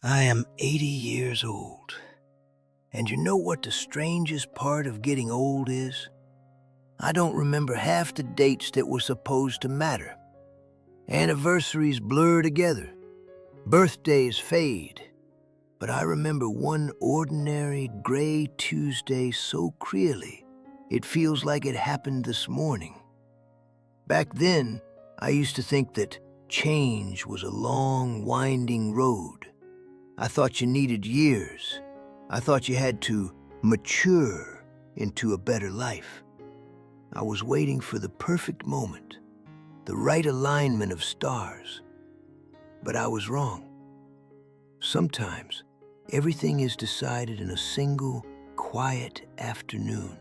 I am 80 years old. And you know what the strangest part of getting old is? I don't remember half the dates that were supposed to matter. Anniversaries blur together. Birthdays fade. But I remember one ordinary gray Tuesday so clearly, it feels like it happened this morning. Back then, I used to think that change was a long, winding road. I thought you needed years. I thought you had to mature into a better life. I was waiting for the perfect moment, the right alignment of stars. But I was wrong. Sometimes, everything is decided in a single, quiet afternoon.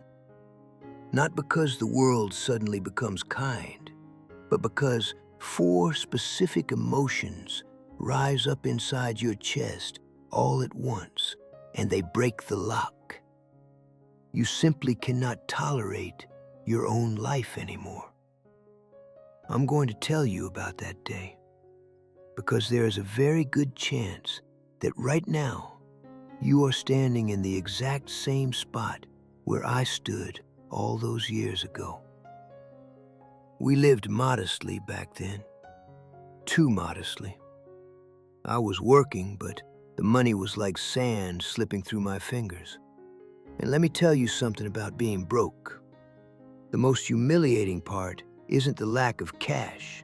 Not because the world suddenly becomes kind, but because 4 specific emotions rise up inside your chest all at once, and they break the lock. You simply cannot tolerate your own life anymore. I'm going to tell you about that day, because there is a very good chance that right now, you are standing in the exact same spot where I stood all those years ago. We lived modestly back then, too modestly. I was working, but the money was like sand slipping through my fingers. And let me tell you something about being broke. The most humiliating part isn't the lack of cash.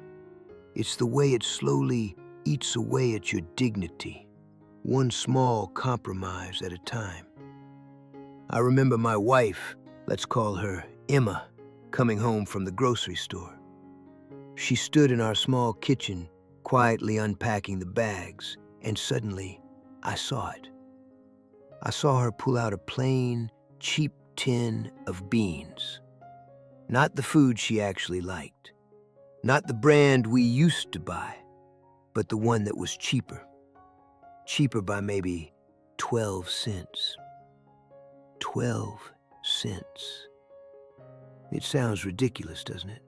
It's the way it slowly eats away at your dignity, one small compromise at a time. I remember my wife, let's call her Emma, coming home from the grocery store. She stood in our small kitchen, quietly unpacking the bags, and suddenly, I saw it. I saw her pull out a plain, cheap tin of beans. Not the food she actually liked. Not the brand we used to buy, but the one that was cheaper. Cheaper by maybe 12 cents. 12 cents. It sounds ridiculous, doesn't it?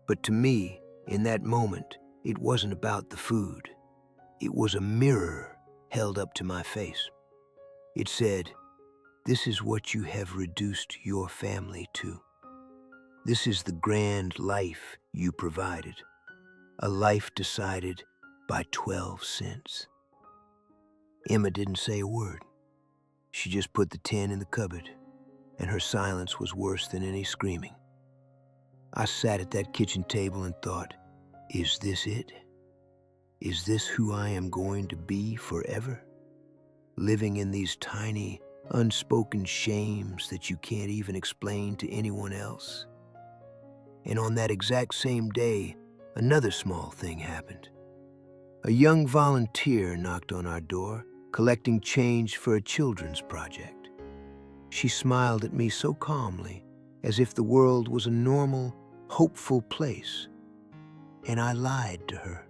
But to me, in that moment, it wasn't about the food. It was a mirror held up to my face. It said, "This is what you have reduced your family to. This is the grand life you provided. A life decided by 12 cents. Emma didn't say a word. She just put the tin in the cupboard, and her silence was worse than any screaming. I sat at that kitchen table and thought, is this it? Is this who I am going to be forever? Living in these tiny, unspoken shames that you can't even explain to anyone else? And on that exact same day, another small thing happened. A young volunteer knocked on our door, collecting change for a children's project. She smiled at me so calmly, as if the world was a normal, hopeful place. And I lied to her.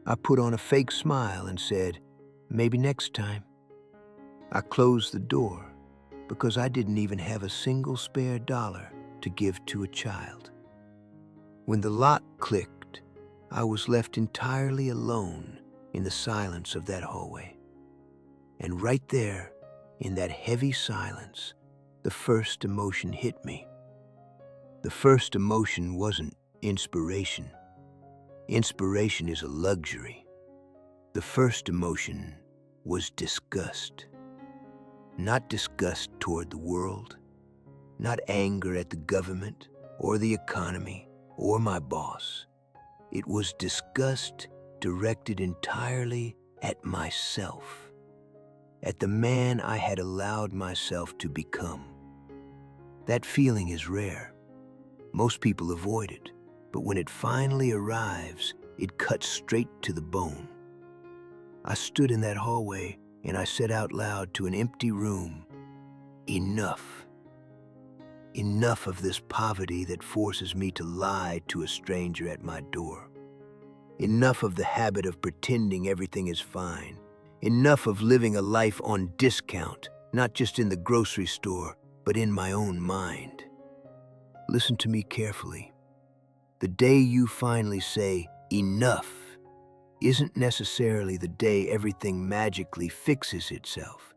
I put on a fake smile and said, "Maybe next time." I closed the door because I didn't even have a single spare dollar to give to a child. When the lock clicked, I was left entirely alone in the silence of that hallway. And right there, in that heavy silence, the first emotion hit me. The first emotion wasn't inspiration. Inspiration is a luxury. The first emotion was disgust. Not disgust toward the world, not anger at the government or the economy or my boss. It was disgust directed entirely at myself, at the man I had allowed myself to become. That feeling is rare. Most people avoid it, but when it finally arrives, it cuts straight to the bone. I stood in that hallway and I said out loud to an empty room, "Enough. Enough of this poverty that forces me to lie to a stranger at my door. Enough of the habit of pretending everything is fine. Enough of living a life on discount, not just in the grocery store, but in my own mind." Listen to me carefully. The day you finally say, "Enough," isn't necessarily the day everything magically fixes itself,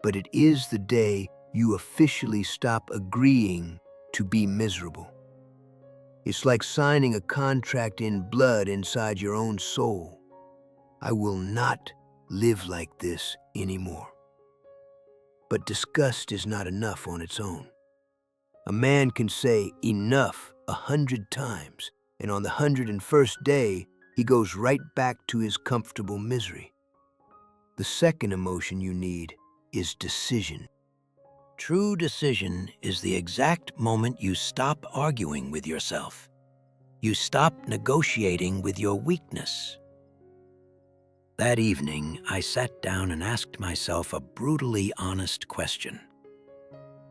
but it is the day you officially stop agreeing to be miserable. It's like signing a contract in blood inside your own soul. I will not live like this anymore. But disgust is not enough on its own. A man can say enough 100 times, and on the 101st day, he goes right back to his comfortable misery. The second emotion you need is decision. True decision is the exact moment you stop arguing with yourself. You stop negotiating with your weakness. That evening, I sat down and asked myself a brutally honest question.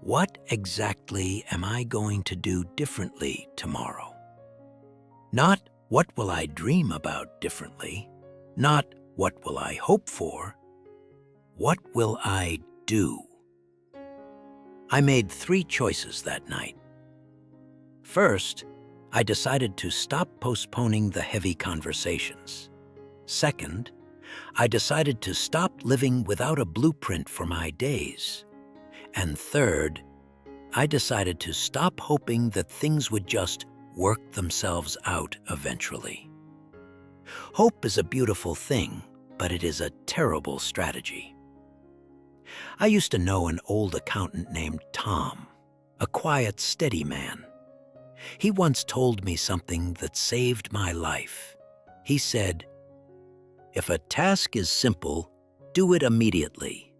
What exactly am I going to do differently tomorrow? Not what will I dream about differently, not what will I hope for, what will I do? I made 3 choices that night. First, I decided to stop postponing the heavy conversations. Second, I decided to stop living without a blueprint for my days. And third, I decided to stop hoping that things would just work themselves out eventually. Hope is a beautiful thing, but it is a terrible strategy. I used to know an old accountant named Tom, a quiet, steady man. He once told me something that saved my life. He said, "If a task is simple, do it immediately.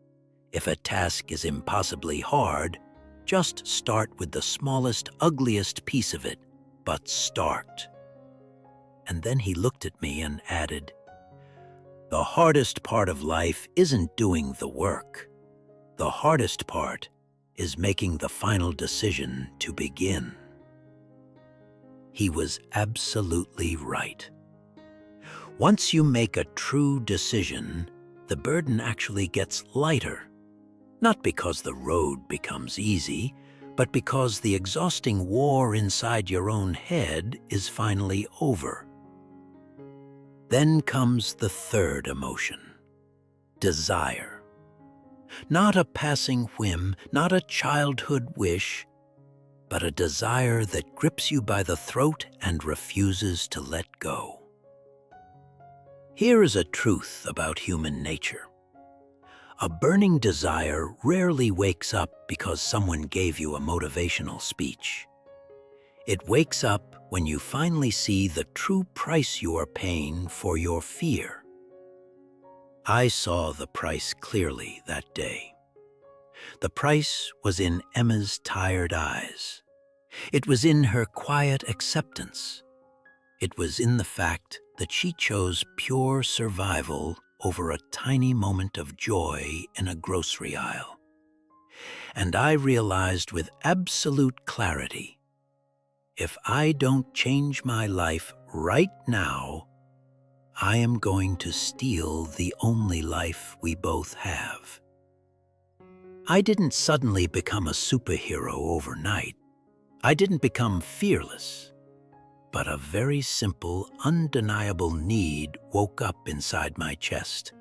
If a task is impossibly hard, just start with the smallest, ugliest piece of it, but start." And then he looked at me and added, "The hardest part of life isn't doing the work. The hardest part is making the final decision to begin." He was absolutely right. Once you make a true decision, the burden actually gets lighter. Not because the road becomes easy, but because the exhausting war inside your own head is finally over. Then comes the third emotion, desire. Not a passing whim, not a childhood wish, but a desire that grips you by the throat and refuses to let go. Here is a truth about human nature. A burning desire rarely wakes up because someone gave you a motivational speech. It wakes up when you finally see the true price you are paying for your fear. I saw the price clearly that day. The price was in Emma's tired eyes. It was in her quiet acceptance. It was in the fact that she chose pure survival over a tiny moment of joy in a grocery aisle. And I realized with absolute clarity, if I don't change my life right now, I am going to steal the only life we both have. I didn't suddenly become a superhero overnight. I didn't become fearless. But a very simple, undeniable need woke up inside my chest.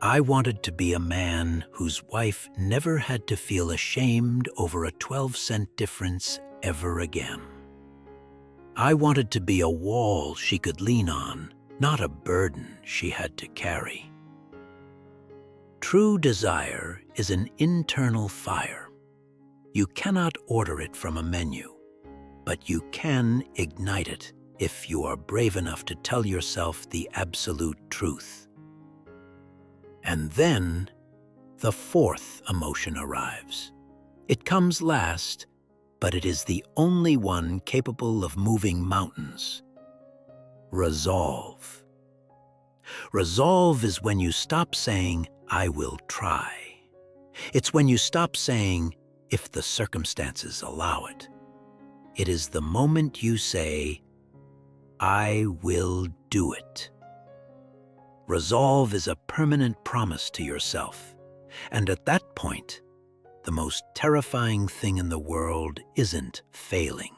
I wanted to be a man whose wife never had to feel ashamed over a 12-cent difference ever again. I wanted to be a wall she could lean on, not a burden she had to carry. True desire is an internal fire. You cannot order it from a menu, but you can ignite it if you are brave enough to tell yourself the absolute truth. And then the fourth emotion arrives. It comes last, but it is the only one capable of moving mountains. Resolve. Resolve is when you stop saying, "I will try." It's when you stop saying, "if the circumstances allow it." It is the moment you say, "I will do it." Resolve is a permanent promise to yourself, and at that point, the most terrifying thing in the world isn't failing.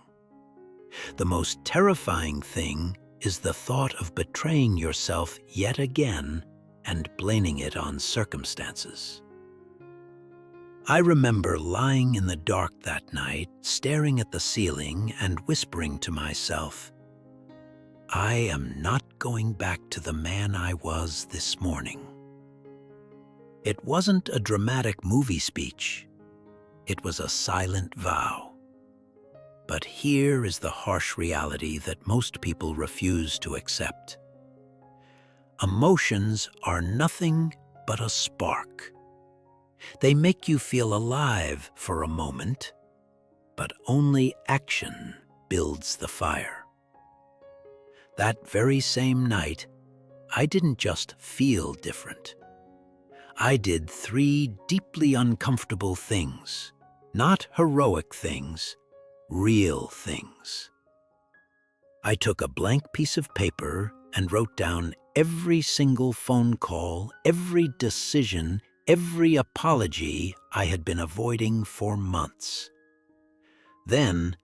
The most terrifying thing is the thought of betraying yourself yet again and blaming it on circumstances. I remember lying in the dark that night, staring at the ceiling and whispering to myself, I am not going back to the man I was this morning. It wasn't a dramatic movie speech. It was a silent vow. But here is the harsh reality that most people refuse to accept. Emotions are nothing but a spark. They make you feel alive for a moment, but only action builds the fire. That very same night, I didn't just feel different. I did 3 deeply uncomfortable things, not heroic things, real things. I took a blank piece of paper and wrote down every single phone call, every decision, every apology I had been avoiding for months. Then,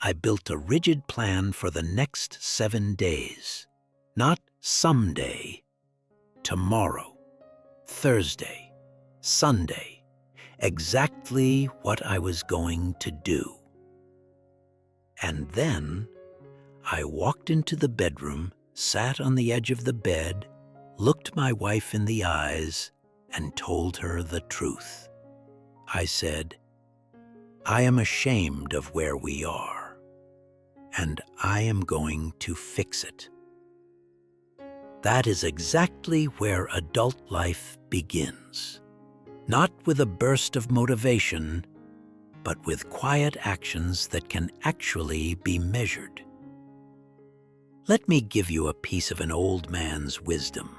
I built a rigid plan for the next 7 days. Not someday, tomorrow, Thursday, Sunday, exactly what I was going to do. And then, I walked into the bedroom, sat on the edge of the bed, looked my wife in the eyes, and told her the truth. I said, I am ashamed of where we are, and I am going to fix it. That is exactly where adult life begins. Not with a burst of motivation, but with quiet actions that can actually be measured. Let me give you a piece of an old man's wisdom.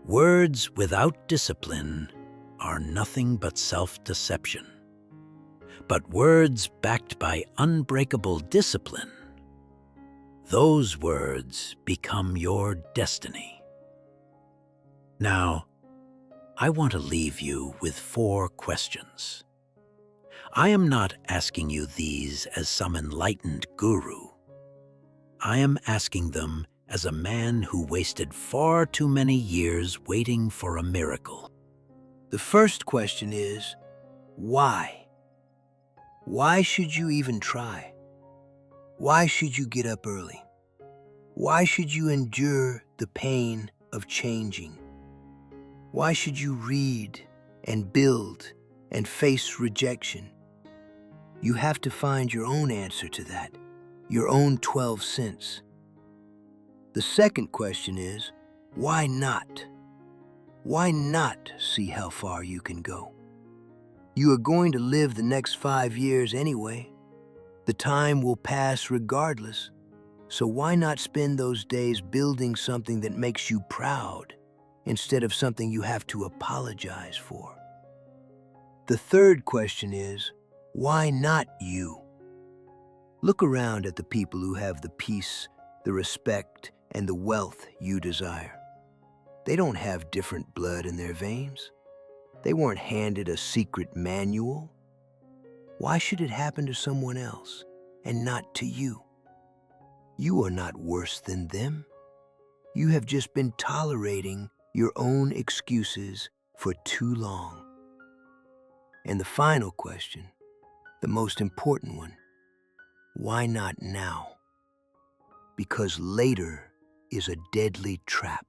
Words without discipline are nothing but self-deception. But words backed by unbreakable discipline, those words become your destiny. Now, I want to leave you with 4 questions. I am not asking you these as some enlightened guru. I am asking them as a man who wasted far too many years waiting for a miracle. The first question is, why? Why should you even try? Why should you get up early? Why should you endure the pain of changing? Why should you read and build and face rejection? You have to find your own answer to that, your own 12 cents. The second question is, why not? Why not see how far you can go? You are going to live the next 5 years anyway. The time will pass regardless. So why not spend those days building something that makes you proud instead of something you have to apologize for? The third question is, why not you? Look around at the people who have the peace, the respect, and the wealth you desire. They don't have different blood in their veins. They weren't handed a secret manual. Why should it happen to someone else and not to you? You are not worse than them. You have just been tolerating your own excuses for too long. And the final question, the most important one, why not now? Because later is a deadly trap.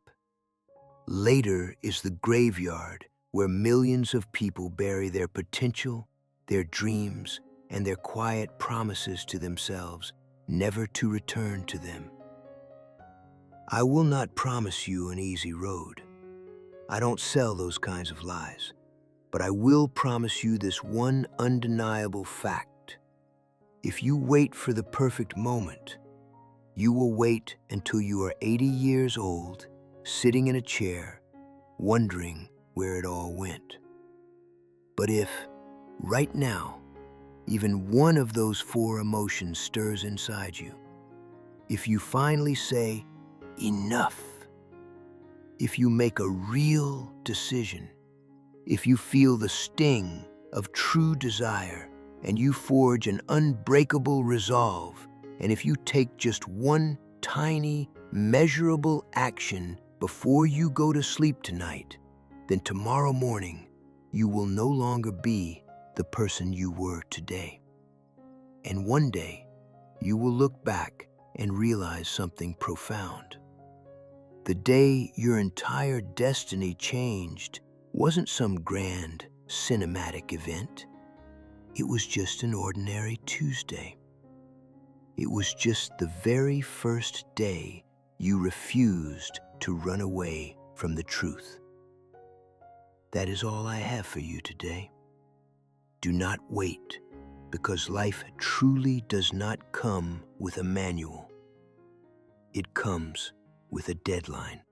Later is the graveyard where millions of people bury their potential, their dreams, and their quiet promises to themselves never to return to them. I will not promise you an easy road. I don't sell those kinds of lies. But I will promise you this one undeniable fact. If you wait for the perfect moment, you will wait until you are 80 years old, sitting in a chair, wondering where it all went. But if, right now, even one of those 4 emotions stirs inside you, if you finally say, enough, if you make a real decision, if you feel the sting of true desire and you forge an unbreakable resolve, and if you take just one tiny, measurable action before you go to sleep tonight, then tomorrow morning you will no longer be the person you were today. And one day, you will look back and realize something profound. The day your entire destiny changed wasn't some grand cinematic event. It was just an ordinary Tuesday. It was just the very first day you refused to run away from the truth. That is all I have for you today. Do not wait, because life truly does not come with a manual. It comes with a deadline.